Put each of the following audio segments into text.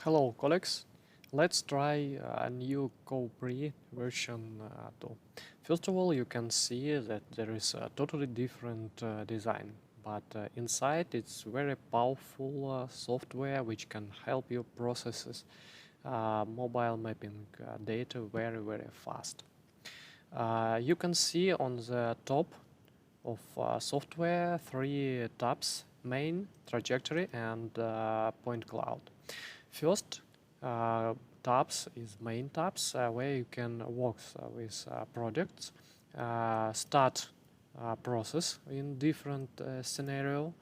Hello colleagues, let's try a new CoPre version 2. First of all, you can see that there is a totally different design, but inside it's very powerful software which can help you process mobile mapping data very fast. You can see on the top of software three tabs: main, trajectory, and point cloud. First tabs is main tabs, where you can work with projects, start process in different scenario,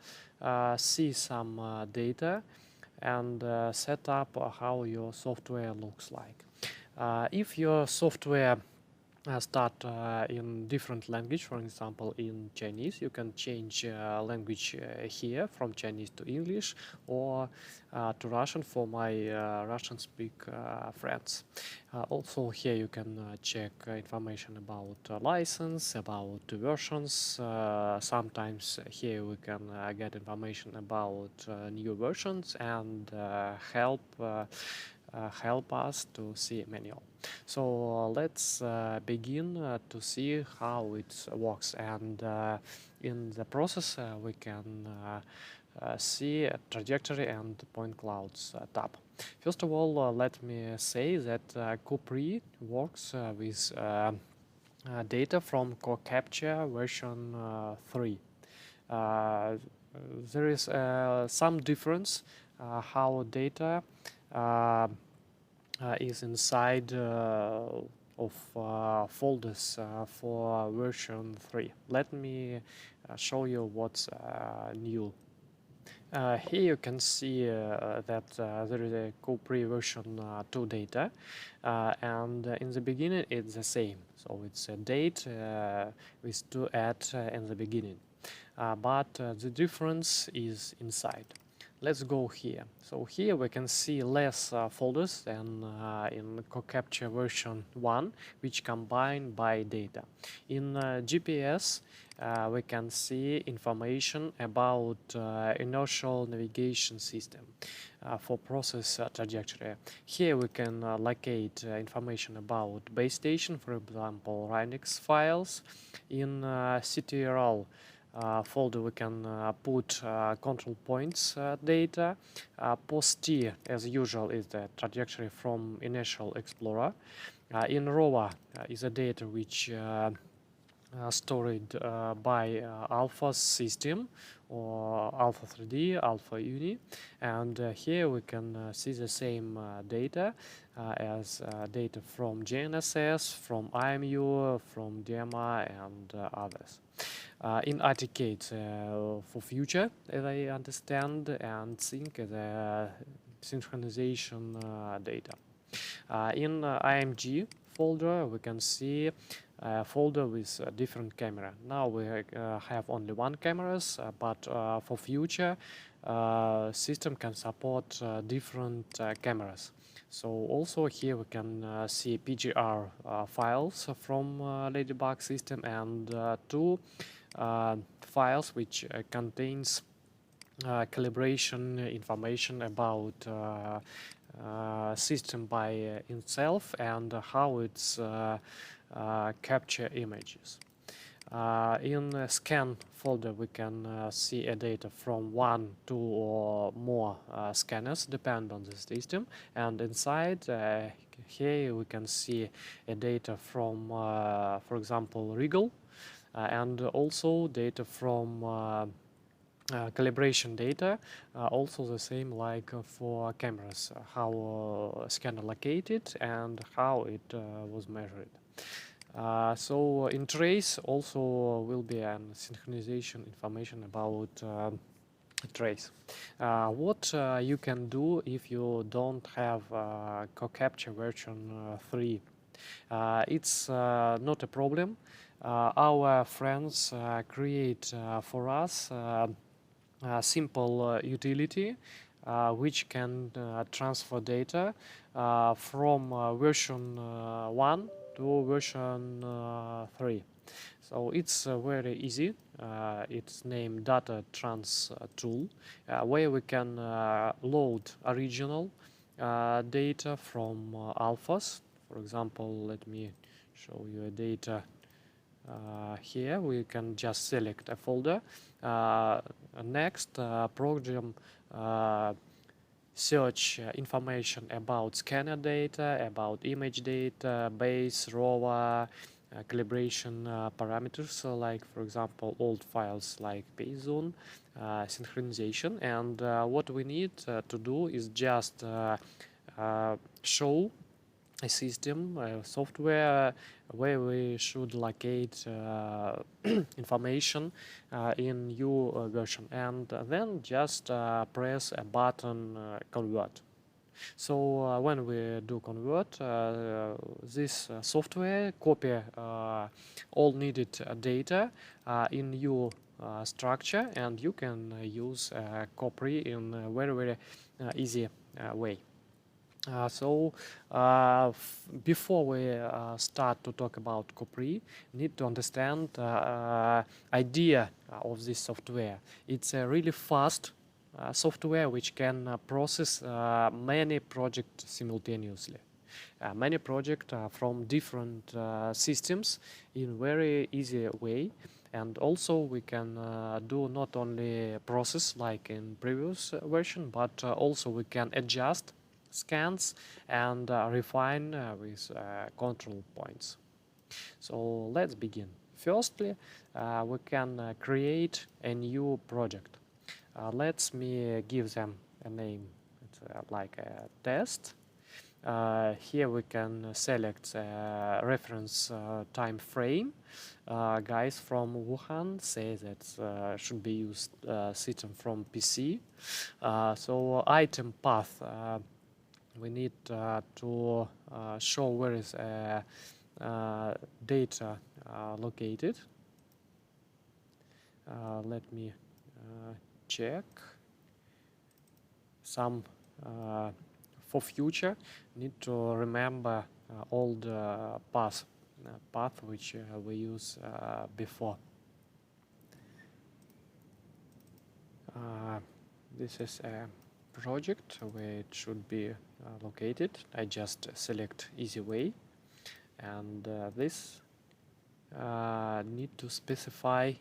see some data, and set up how your software looks like. If your software start in different language, for example in Chinese, you can change language here from Chinese to English, or to Russian for my Russian speak friends. Also here you can check information about license, about versions. Sometimes here we can get information about new versions and help us to see manual. So let's begin to see how it works, and in the process we can see a trajectory and point clouds tab. First of all, let me say that CoPre works with data from CoCapture version 3. There is some difference how data is inside of folders for version 3. Let me show you what's new. Here you can see that there is a CoPre version 2 data, and in the beginning it's the same. So it's a date with 2 at in the beginning, but the difference is inside. Let's go here. So here we can see less folders than in CoCapture version 1, which combine by data. In GPS, we can see information about inertial navigation system for process trajectory. Here we can locate information about base station, for example, Rhinix files. In CTRL folder we can put control points data. Post-T, as usual, is the trajectory from Inertial Explorer. In ROVA is a data which stored by Alpha system or Alpha 3D, Alpha Uni, and here we can see the same data as data from GNSS, from IMU, from DMI, and others. In ATK, for future, as I understand and think, the synchronization data. In IMG folder, we can see a folder with a different camera. Now we have only one cameras, but for future, system can support different cameras. So also here we can see PGR files from Ladybug system, and 2 files which contains calibration information about system by itself and how it's capture images. In scan folder we can see a data from 1, 2 or more scanners, depend on the system, and inside here we can see a data from for example Regal, and also data from calibration data, also the same like for cameras, how scanner located and how it was measured. So in trace also will be a synchronization information about trace. What you can do if you don't have CoCapture version 3? It's not a problem. Our friends create for us a simple utility which can transfer data from version 1 to version 3. So it's very easy. It's named Data Trans Tool, where we can load original data from alphas. For example, let me show you a data here. We can just select a folder. Next, program search information about scanner data, about image data, base, RAW, calibration parameters, like for example old files like payzone, synchronization, and what we need to do is just show a system, software where we should locate information in new version, and then just press a button convert. So when we do convert, this software copy all needed data in new structure, and you can use CoPre in a very easy way. Before we start to talk about CoPre, need to understand idea of this software. It's a really fast software which can process many projects simultaneously. Many projects from different systems in very easy way. And also we can do not only process like in previous version, but also we can adjust scans and refine with control points. So let's begin. Firstly, we can create a new project. Let me give them a name. It's like a test. Here we can select reference time frame. Guys from Wuhan say that should be used system from PC. So item path. We need to show where is data located. Let me check some for future. Need to remember all the path which we use before. This is a project where it should be located. I just select easy way, and this need to specify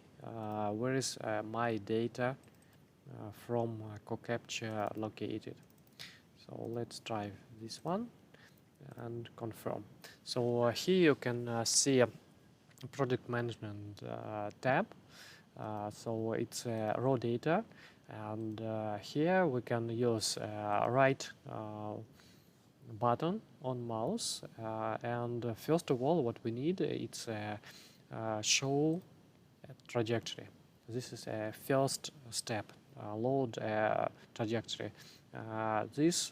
where is my data from CoCapture located. So let's try this one and confirm. So here you can see a project management tab. So it's raw data, and here we can use right button on mouse, and first of all what we need it's show trajectory. This is a first step, load trajectory. This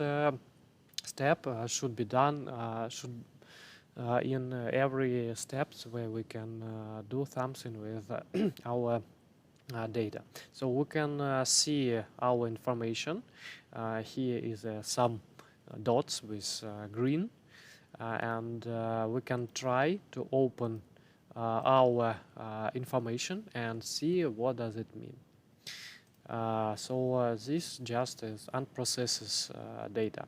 step should be done in every steps where we can do something with our data. So we can see our information. Here is some dots with green, and we can try to open our information and see what does it mean. This just is unprocessed data.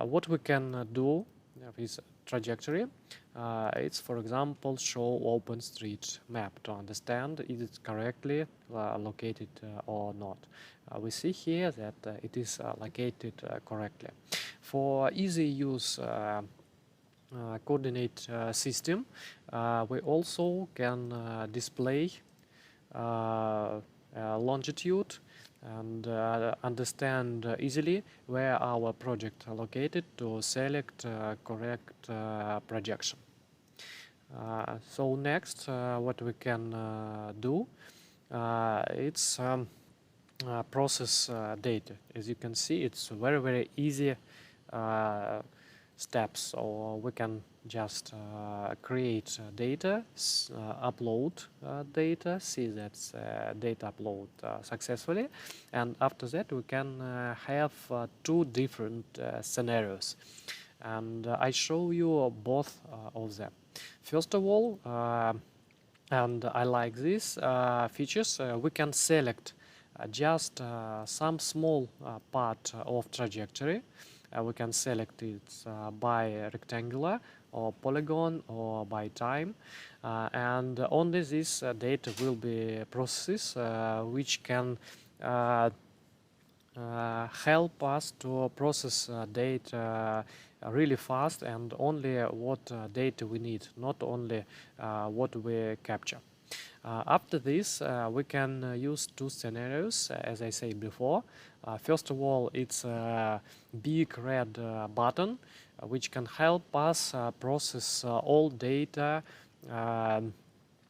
What we can do with trajectory, it's for example show open street map to understand is it correctly located or not. We see here that it is located correctly. For easy use coordinate system, we also can display longitude and understand easily where our project are located to select correct projection. So next, what we can do, it's process data. As you can see, it's very easy steps. So we can just create data, upload data, see that data upload successfully, and after that we can have two different scenarios, and I show you both of them. First of all, and I like these features, we can select just some small part of trajectory, we can select it by rectangular or polygon or by time, and only this data will be processed, which can help us to process data really fast, and only what data we need, not only what we capture. After this, we can use two scenarios, as I said before. First of all, it's a big red button, which can help us process all data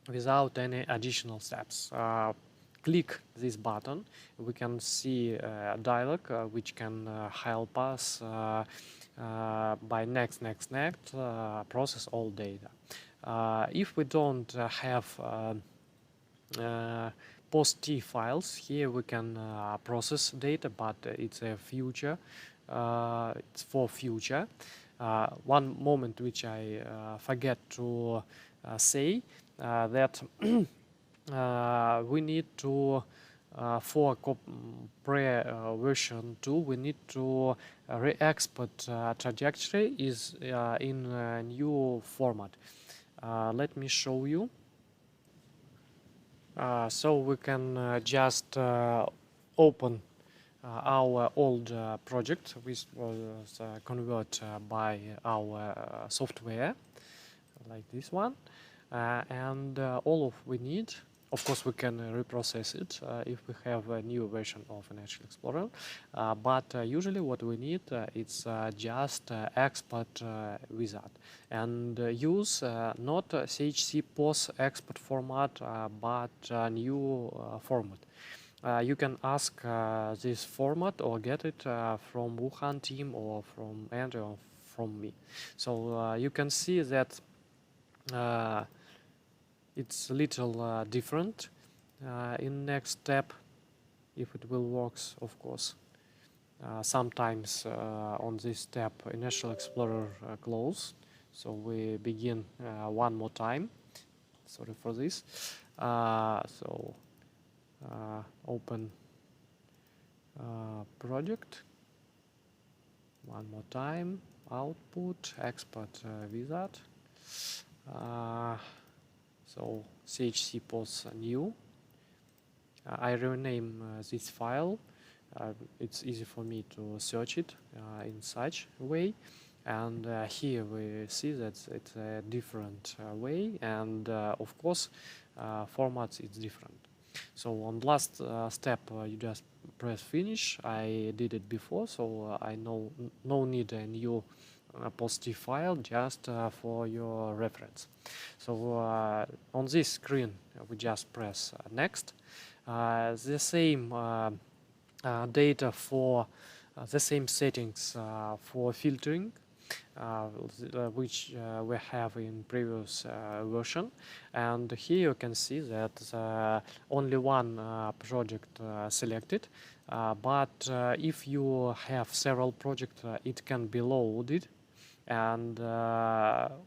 without any additional steps. Click this button, we can see a dialog which can help us by next process all data. If we don't have post-t files, here we can process data, but it's a future, it's for future. One moment which I forget to say, that we need to for CoPre version 2, we need to re-export trajectory is in a new format. Let me show you. So we can just open our old project, which was converted by our software, like this one, and all of we need. Of course, we can reprocess it if we have a new version of Internet Explorer, but usually what we need is just export wizard and use not CHC POS export format, but new format. You can ask this format or get it from Wuhan team or from Andrew or from me. So you can see that it's a little different in next step, if it will works, of course. Sometimes on this step Initial Explorer close, so we begin one more time. Sorry for this. Open project one more time, output, export wizard. So CHC POS new. I rename this file. It's easy for me to search it in such a way. And here we see that it's a different way, and of course formats is different. So on last step you just press finish. I did it before, so I know no need a new post-t file, just for your reference. So on this screen we just press next. The same data for the same settings for filtering, which we have in previous version, and here you can see that only one project selected, but if you have several projects it can be loaded, and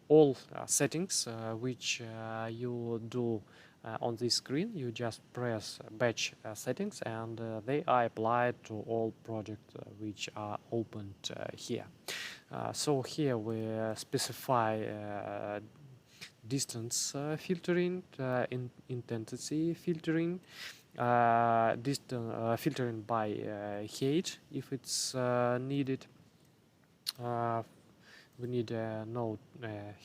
all settings which you do on this screen, you just press batch settings, and they are applied to all projects which are opened here. So here we specify distance filtering, intensity filtering, filtering by height if it's needed. We need node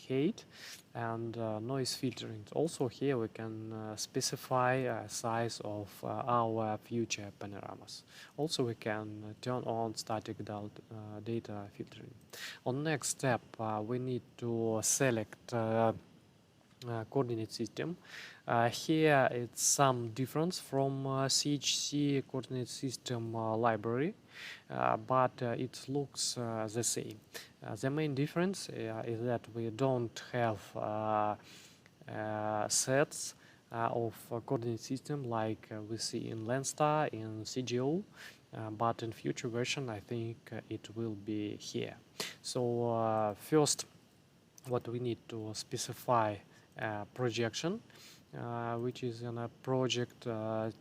height and noise filtering. Also here we can specify size of our future panoramas. Also we can turn on static data filtering. On next step we need to select coordinate system. Here it's some difference from CHC coordinate system library, but it looks the same. The main difference is that we don't have sets of coordinate system like we see in Landstar, in CGO, but in future version I think it will be here. So first what we need to specify projection. which is in a project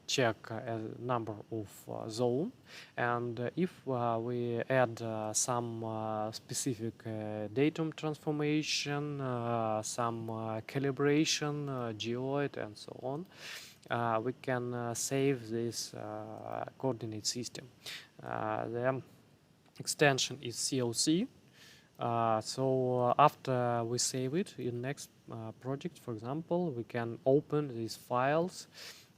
check a number of zone, and if we add some specific datum transformation, some calibration, geoid, and so on, we can save this coordinate system. The extension is COC. So after we save it in next project, for example, we can open these files.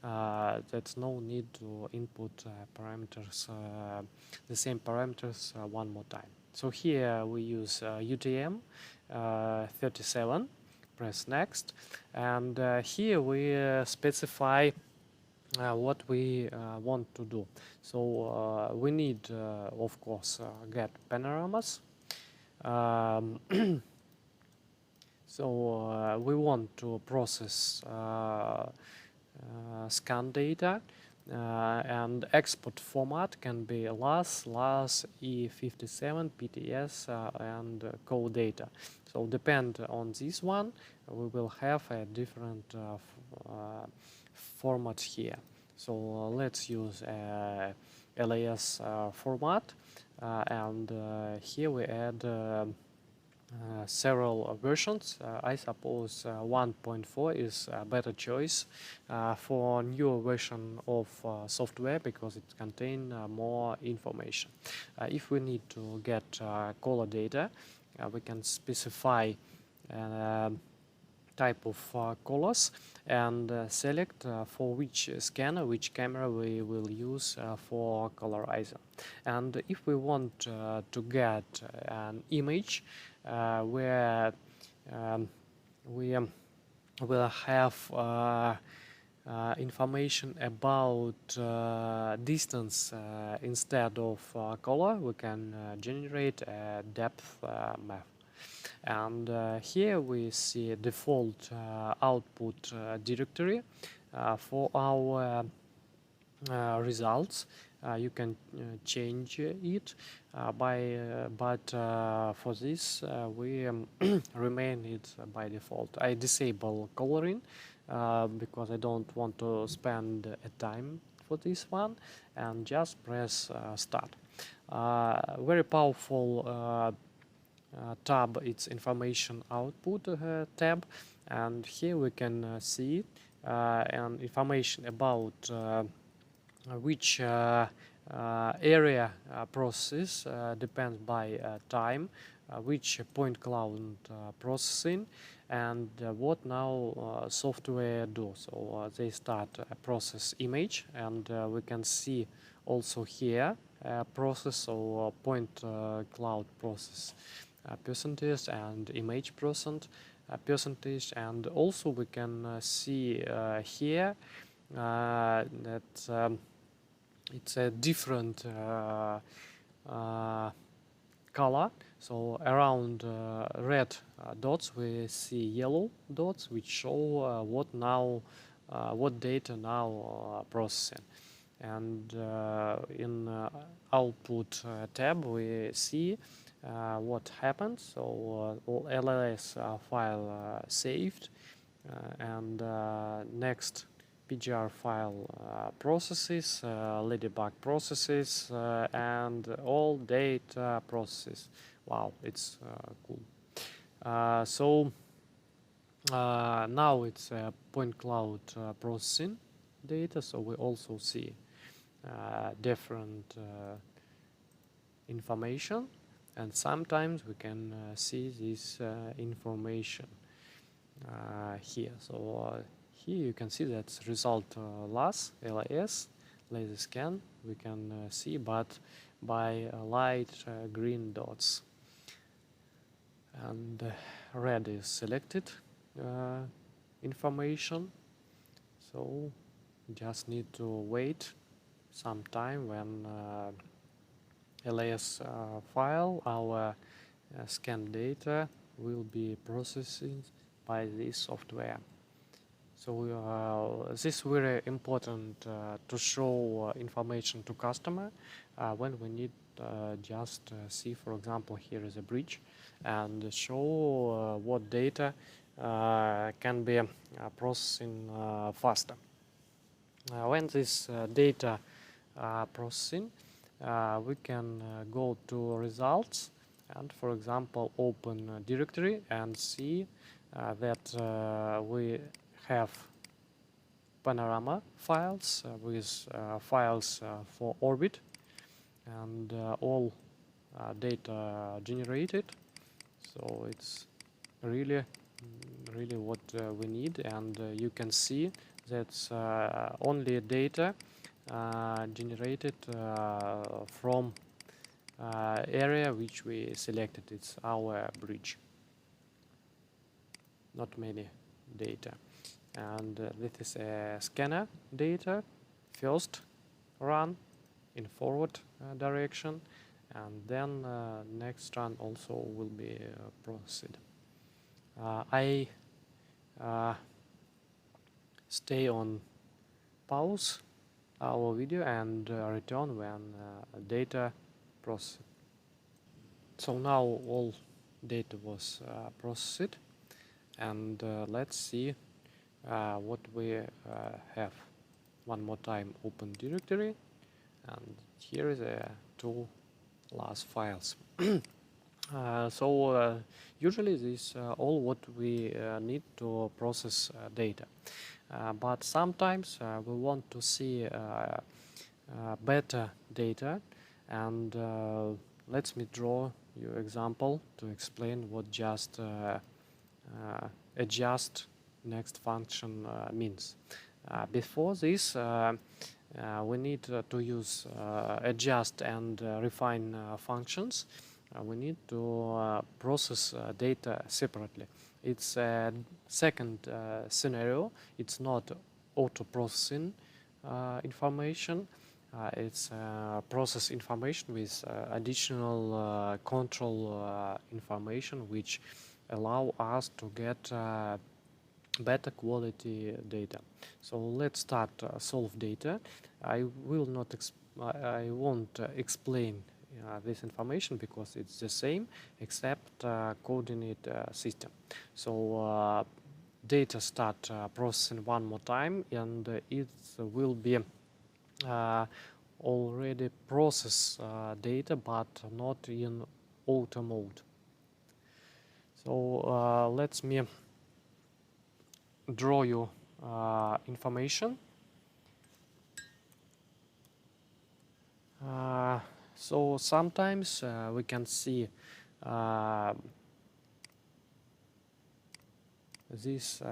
That's no need to input parameters, the same parameters one more time. So here we use UTM 37, press next, and here we specify what we want to do. So we need, of course, get panoramas. So we want to process scan data, and export format can be LAS, E57, PTS, and code data. So depend on this one, we will have a different format here. So let's use a LAS format, and here we add several versions. I suppose 1.4 is a better choice for newer version of software because it contains more information. If we need to get color data, we can specify type of colors and select for which scanner, which camera we will use for colorizer. And if we want to get an image where we will have information about distance instead of color, we can generate a depth map. And here we see a default output directory for our results. You can change it but for this we remain it by default. I disable coloring because I don't want to spend a time for this one, and just press start. Very powerful tab, it's information output tab, and here we can see and information about which area process depends by time, which point cloud processing, and what now software do. So they start process image, and we can see also here process or point cloud process percentage and image percentage, and also we can see here that it's a different color. So around red dots we see yellow dots, which show what data now processing. And in output tab we see what happened. So all LLS file saved, and next PGR file processes, Ladybug processes, and all data processes. Wow, it's cool. So now it's point cloud processing data, so we also see different information, and sometimes we can see this information here. So here you can see that result LAS, laser scan, we can see, but by light green dots. And red is selected information, so just need to wait some time when LAS file, our scan data, will be processed by this software. So this is very important to show information to customer when we need just see, for example, here is a bridge, and show what data can be processing faster. When this data processing, we can go to results and, for example, open a directory and see that we have panorama files with files for orbit and all data generated. So it's really what we need, and you can see that's only data generated from area which we selected. It's our bridge, not many data. And this is a scanner data, first run in forward direction, and then next run also will be processed. I stay on pause our video and return when data processed. So now all data was processed, and let's see what we have. One more time, open directory, and here is the two last files. So usually this all what we need to process data, but sometimes we want to see better data, and let me draw you example to explain what just adjust next function means. Before this, we need to use adjust and refine functions. We need to process data separately. It's a second scenario. It's not auto-processing information. It's process information with additional control information which allow us to get better quality data. So let's start solve data. I won't explain this information because it's the same except coordinate system. So data start processing one more time, and it will be already process data but not in auto mode. So let me draw you information. So sometimes we can see this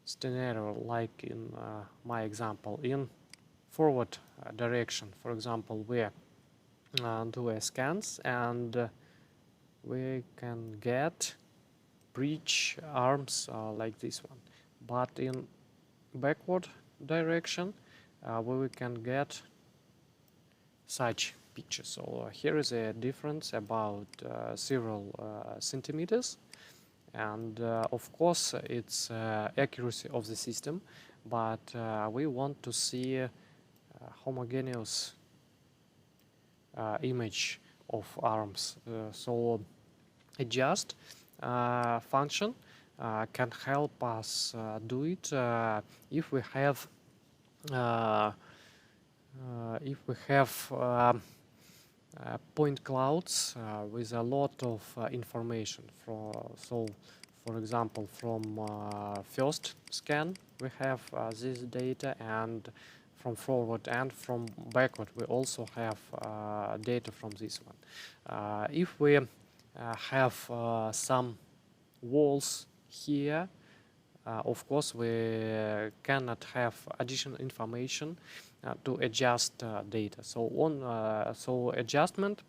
scenario, like in my example, in forward direction. For example, we do a scans and we can get bridge arms like this one, but in backward direction we can get such pictures. So here is a difference about several centimeters, and of course it's accuracy of the system, but we want to see homogeneous image of arms. So adjust function can help us do it if we have point clouds with a lot of information. So, for example, from first scan we have this data, and from forward and from backward we also have data from this one. If we have some walls here, of course we cannot have additional information to adjust data. So adjustment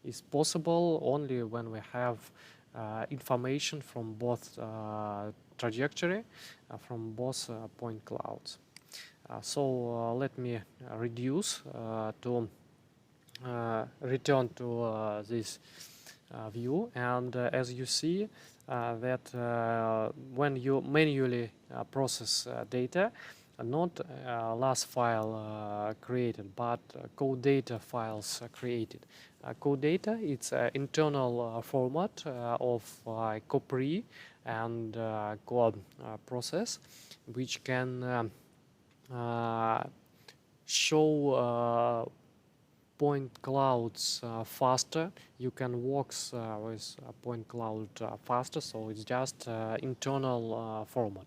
is possible only when we have information from both trajectory, from both point clouds. So let me reduce to return to this view, and as you see that when you manually process data, not last file created, but code data files created. Code data, it's an internal format of CoPre and CoPre2, which can show point clouds faster. You can work with point cloud faster, so it's just internal format.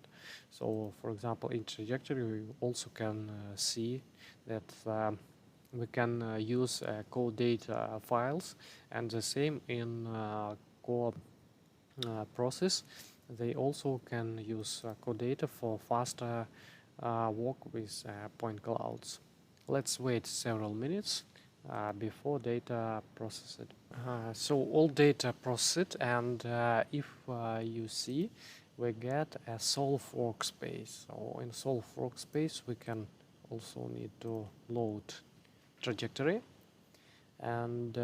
So for example, in trajectory we also can see that we can use code data files, and the same in core process. They also can use code data for faster work with point clouds. Let's wait several minutes before data processed. So all data processed, and if you see, we get a solve workspace. So in solve workspace we can also need to load trajectory, and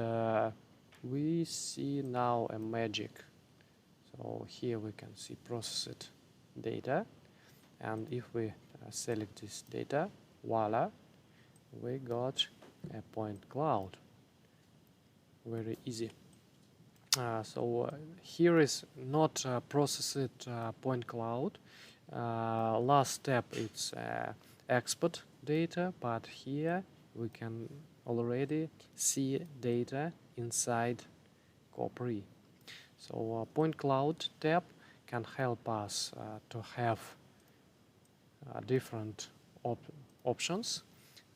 we see now a magic. So here we can see processed data, and if we select this data, voila, we got a point cloud. Very easy. So here is not processed point cloud. Last step it's export data, but here we can already see data inside CoPre. So point cloud tab can help us to have different options.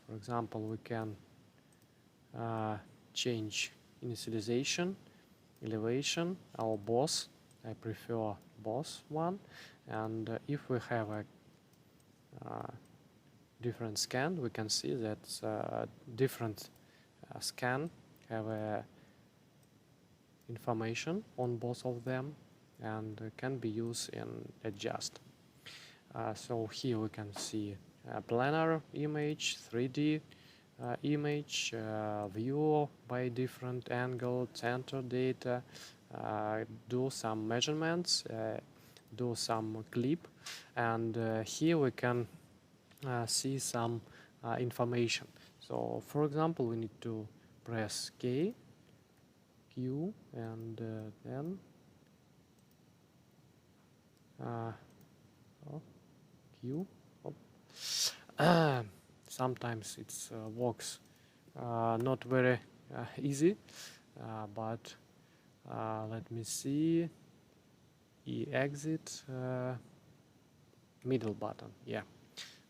For example, we can change initialization, elevation, our boss. I prefer boss one. And if we have a different scan, we can see that different scan have information on both of them and can be used in adjust. So here we can see a planar image, 3D image, view by different angle, center data, do some measurements, do some clip, and here we can see some information. So for example, we need to press K, Q, and then Q. Sometimes it works not very easy, but let me see. E exit, middle button. Yeah,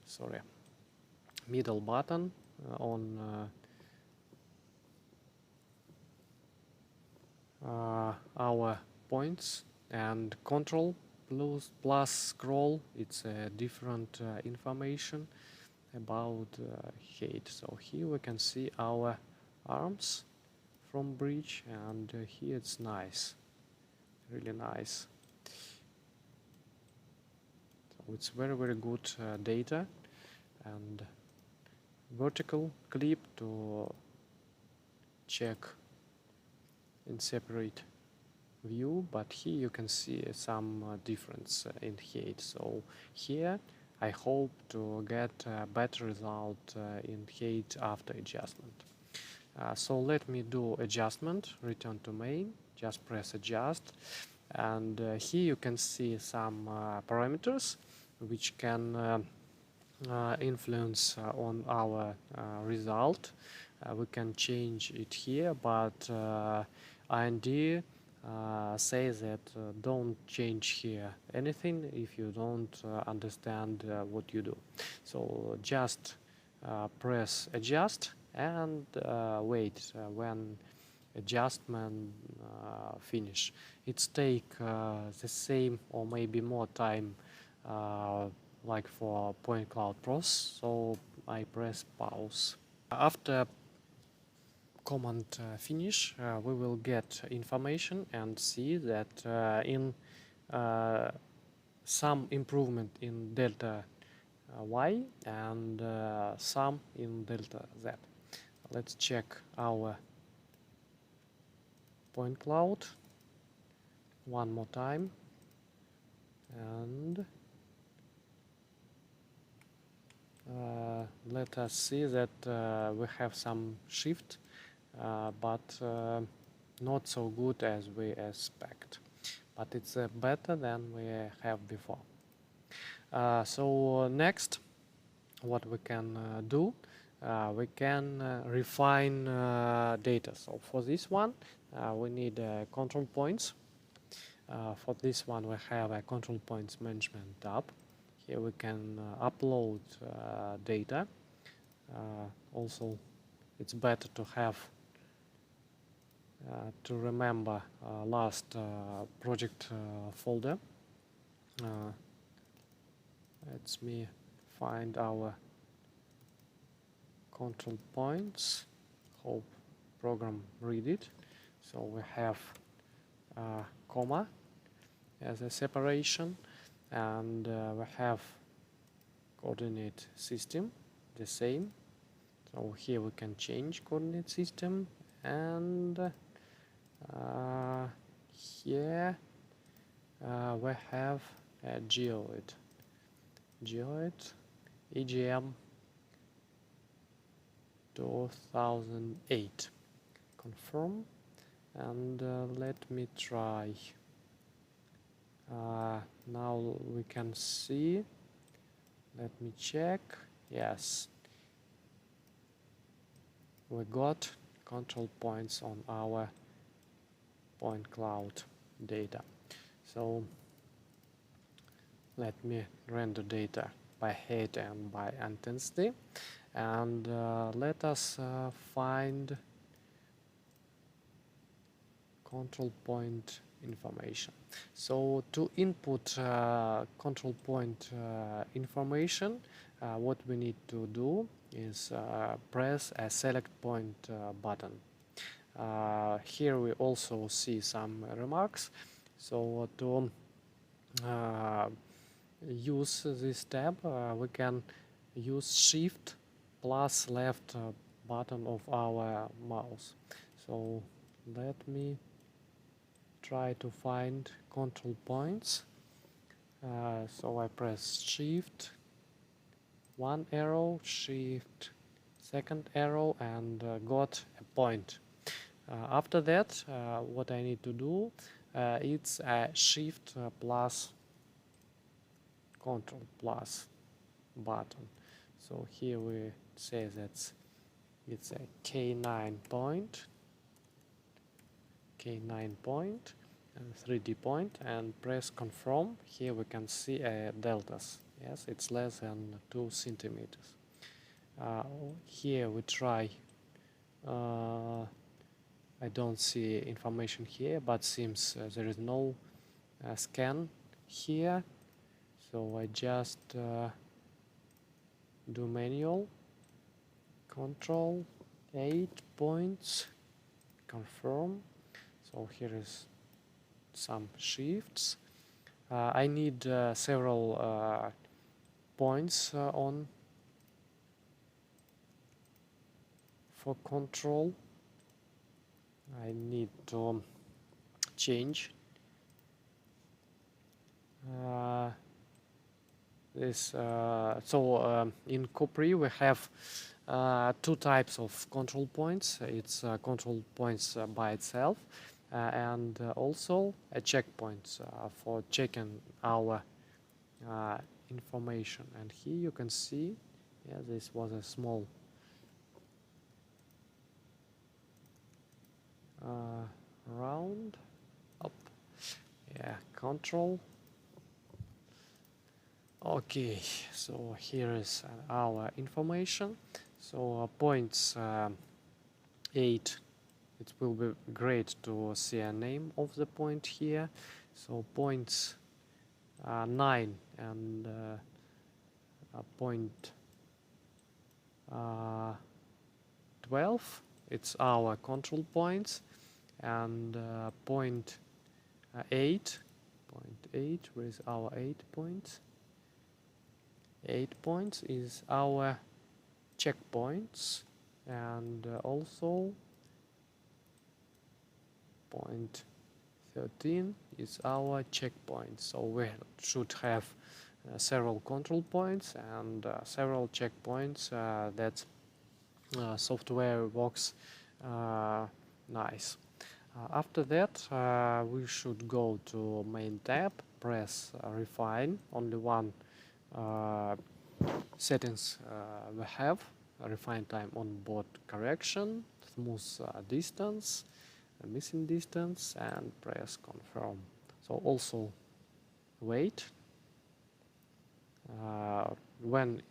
sorry. Middle button on our points, and control plus scroll. It's a different information about height. So here we can see our arms from bridge, and here it's nice, really nice. So it's very good data, and vertical clip to check in separate view, but here you can see some difference in height. So here I hope to get a better result in height after adjustment. So let me do adjustment, return to main, just press adjust, and here you can see some parameters which can influence on our result. We can change it here, but IND says that don't change here anything if you don't understand what you do. So just press adjust and wait when adjustment finish. It's take the same or maybe more time like for point cloud process, so I press pause. After command finish, we will get information and see that in some improvement in delta y and some in delta z. Let's check our point cloud one more time, and let us see that we have some shift, but not so good as we expect. But it's better than we have before. So next, what we can do, we can refine data. So for this one, we need control points. For this one, we have a control points management tab. Here we can upload data. Also, it's better to have to remember last project folder. Let me find our control points. Hope program read it. So we have comma as a separation, and we have coordinate system the same. So here we can change coordinate system, and here we have a geoid EGM 2008. Confirm, and let me try. Now we can see. Let me check. Yes, we got control points on our point cloud data. So let me render data by height and by intensity, and let us find control point information. So to input control point information, what we need to do is press a select point button. Here we also see some remarks. So to use this tab, we can use Shift plus left button of our mouse. So let me try to find control points. So I press Shift, one arrow, Shift, second arrow, and got a point. After that, what I need to do, it's a Shift plus Control plus button. So here we say that it's a K9 point and 3D point, and press confirm. Here we can see deltas. Yes, it's less than 2 centimeters. Here we try. I don't see information here, but seems there is no scan here. So I just do manual, control, 8 points, confirm. So here is some shifts. I need several points on for control. I need to change this. In CoPre we have two types of control points. It's control points by itself, and also a checkpoint for checking our information. And here you can see, yeah, this was a small round up. Yeah, control. Okay, so here is our information. So points 8, it will be great to see a name of the point here. So points 9 and point 12, it's our control points, and point 8, where is our 8 points? 8 points is our checkpoints, and also point 13 is our checkpoint. So we should have several control points and several checkpoints that software works nice. After that, we should go to main tab, press refine. Only one settings we have: refine time on board correction, smooth distance, missing distance, and press confirm. So also wait. When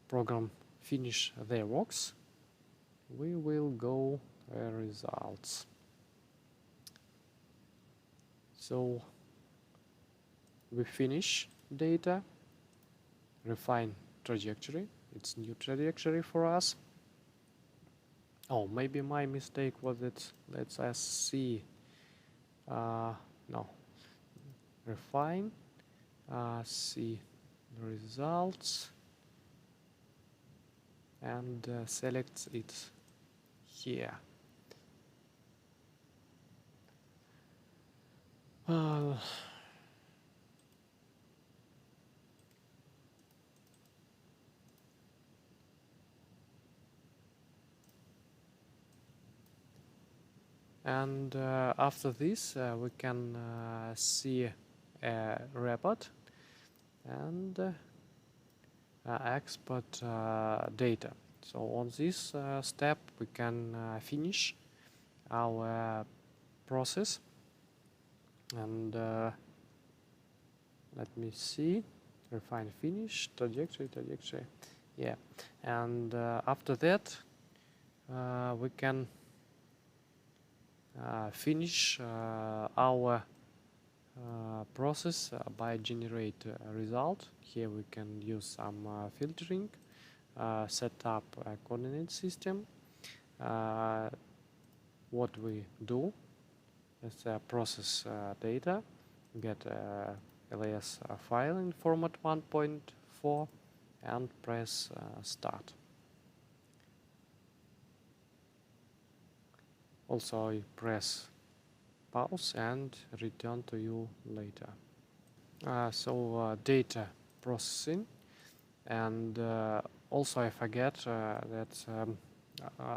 program finish their works, we will go results. So we finish data, refine trajectory. It's new trajectory for us. Oh, maybe my mistake was it. Let's see. No. Refine. See the results and select it here. And after this, we can see a report and export data. So on this step, we can finish our process. And let me see, refine, finish, trajectory, yeah. And after that, we can finish our process by generate a result. Here we can use some filtering, set up a coordinate system. What we do is process data, get a LAS file in format 1.4 and press start. Also I press pause and return to you later. Data processing, and also I forget that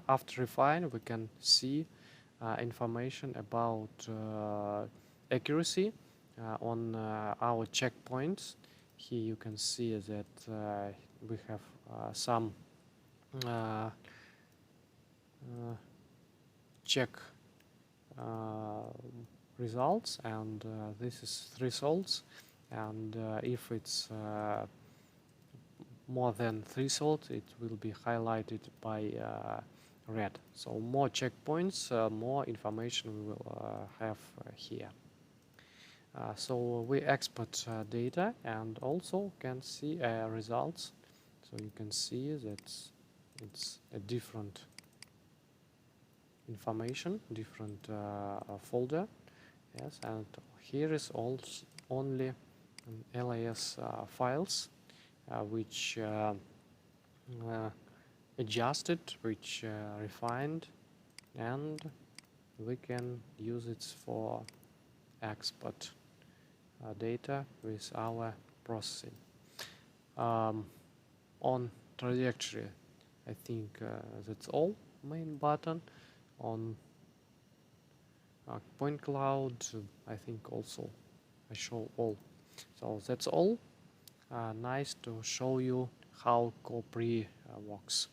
after refine we can see information about accuracy on our checkpoints. Here you can see that we have some check results, and this is thresholds, and if it's more than threshold, it will be highlighted by red. So more checkpoints, more information we will have here. So we export data and also can see results. So you can see that it's a different information, different folder. Yes, and here is also only LAS files which adjusted, which refined, and we can use it for export data with our processing. On trajectory, I think that's all. Main button. On point cloud, I think also I show all. So that's all. Nice to show you how CoPre works.